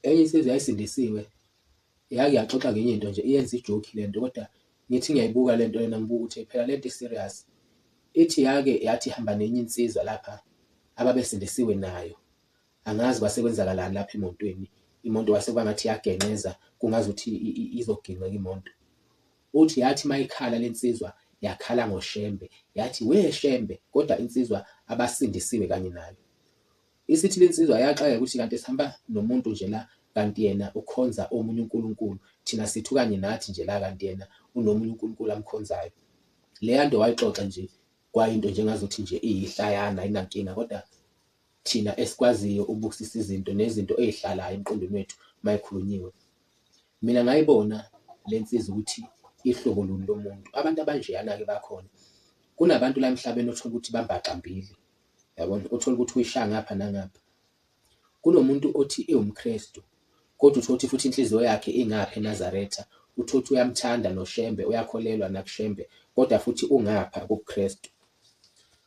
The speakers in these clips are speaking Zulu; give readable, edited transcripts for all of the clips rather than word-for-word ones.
enye insizwa yayisindisiwe yake yaxoxa ngenye into nje iyenza ijoke lento, kodwa ngithi ngiyayibuka lento lena ngibuka ukuthi phela lento i-serious. Ithi yathi ihamba nenye insizwa lapha ababesindisiwe nayo, angazi kwase kwenzakalani lapha emotweni. Imoto kwase kuba ngathi iyagenqeza, kungazuthi izoginqeka imoto. Uthi yathi mayikhala lensizwa yakhala ngoshembe, yathi we shembe, kodwa insizwa abasindisiwe kanye nayo. Isithi lensizwa yaxaka ukuthi kanti sihamba nomuntu nje la, kanti yena ukhonza omunye uNkulunkulu, thina sithu kanye nathi nje la, kanti yena unomunye uNkulunkulu amkhonzayo. Leya nto wayixoxa nje kwayinto njengazuthi nje iyihlayana ayinankinga, kodwa thina esikwaziyo ukubukisisa izinto nezinto ezihlalayo emqondweni wethu mayikhulunyiwe. Mina ngayibona lensizwa ukuthi ihlobo luni lomuntu. Abantu abanjeyana-ke bakhona. Kunabantu la emhlabeni othola ukuthi bambaqambili, yabona, uthola ukuthi uyishaya ngapha nangapha. Kunomuntu othi iwumKristu, kodwa uthola ukuthi futhi inhliziyo yakhe ingapha eNazaretha. Uthola ukuthi uyamthanda noShembe, uyakholelwa nakuShembe, kodwa futhi ungapha kubuKristu.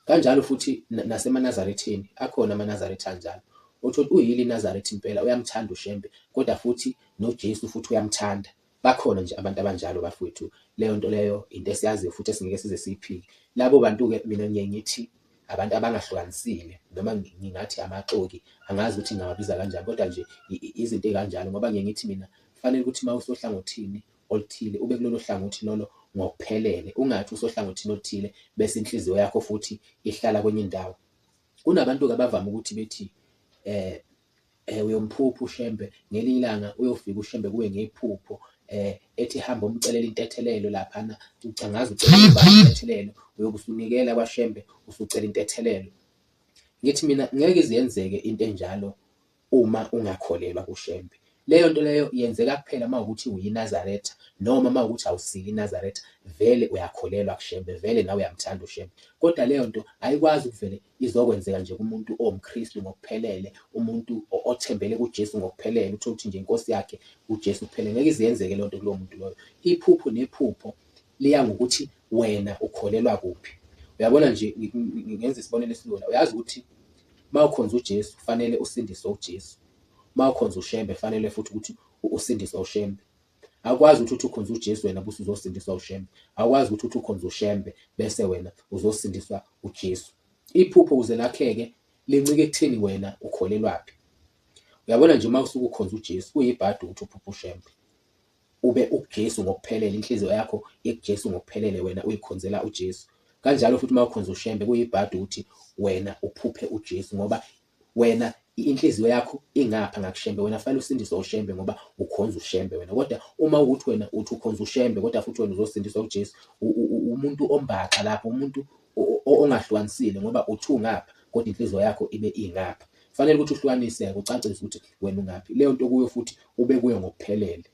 Kanjalo futhi nasemanazaretheni akhona amanazaretha anjalo. Uthola ukuthi uyile iNazaretha impela, uyamthanda uShembe, kodwa futhi noJesu futhi uyamthanda. Bakhona nje abantu abanjalo bafowethu. Leyo nto leyo into esiyaziyo futhi esingeke size siyiphike. Labo bantu-ke mina ngiye ngithi abantu abangahlukanisile, noma ngingathi amaxoki, angazi ukuthi ngingawabiza kanjani, kodwa nje izinto ey'kanjalo, ngoba ngiye ngithi mina kufanele ukuthi uma usohlangothini oluthile ube kulolo hlangothi lolo ngokuphelele, ungathi usohlangothini oluthile bese inhliziyo yakho futhi ihlala kwenye indawo. Kunabantu-ke abavame ukuthi bethi uyomphupha uShembe, ngelinye ilanga uyofika uShembe kuwe ngephupho, ethi hamba umcelela intethelelo laphana, ucangaza ucela ubani intethelelo, uyobe usunikela kwaShembe usucela intethelelo. Ngithi mina ngeke ize yenzeke into enjalo uma ungakholelwa kuShembe. Leyo nto leyo yenzeka kuphela uma ukuthi uyiNazaretha, noma uma ukuthi awusili iNazaretha, vele uyakholelwa kuShembe, vele nawe uyamthanda uShembe. Kodwa leyo nto ayikwazi ukuvele izokwenzeka nje kumuntu owumKristu ngokuphelele, umuntu othembele kuJesu ngokuphelele, uthola ukuthi nje inkosi yakhe uJesu kuphela. Ngeke ize yenzeke leyo nto kulowo muntu loyo. Iphupho nephupho liya ngokuthi wena ukholelwa kuphi. Uyabona nje, ngenza isibonelo esilula. Uyazi ukuthi uma ukhonza uJesu kufanele usindiswe uJesu, uma ukhonza uShembe fanele futhi ukuthi usindiswe uShembe. Akwazi ukuthi ukhonza uJesu wena bese uzosindiswa uShembe. Akwazi ukuthi ukhonza uShembe bese wena uzosindiswa uJesu. Iphupho ukuze lakheke lincike ekutheni wena ukholelwaphi. Uyabona nje uma usuke ukhonza uJesu kuyibhadu ukuthi uphupha uShembe, ube uJesu ngokuphelele, inhliziyo yakho ekuJesu ngokuphelele, wena uyikhonzela uJesu. Kanjalo futhi uma ukhonza uShembe kuyibhadu ukuthi wena uphuphe uJesu, ngoba wena inhliziyo yakho ingapha ngakuShembe. Wena fanele usindiswe uShembe ngoba ukhonza uShembe wena. Kodwa uma ukuthi wena uthi ukhonza uShembe kodwa futhi wena uzosindiswa uJesu, umuntu ombaxa lapho, umuntu ongahlukanisile, ngoba uthi ungapha kodwa inhliziyo yakho ibe ingapha. Fanele ukuthi uhlukanise, ucacise ukuthi wena ungaphi. Leyo nto kuyo futhi ube kuyo ngokuphelele.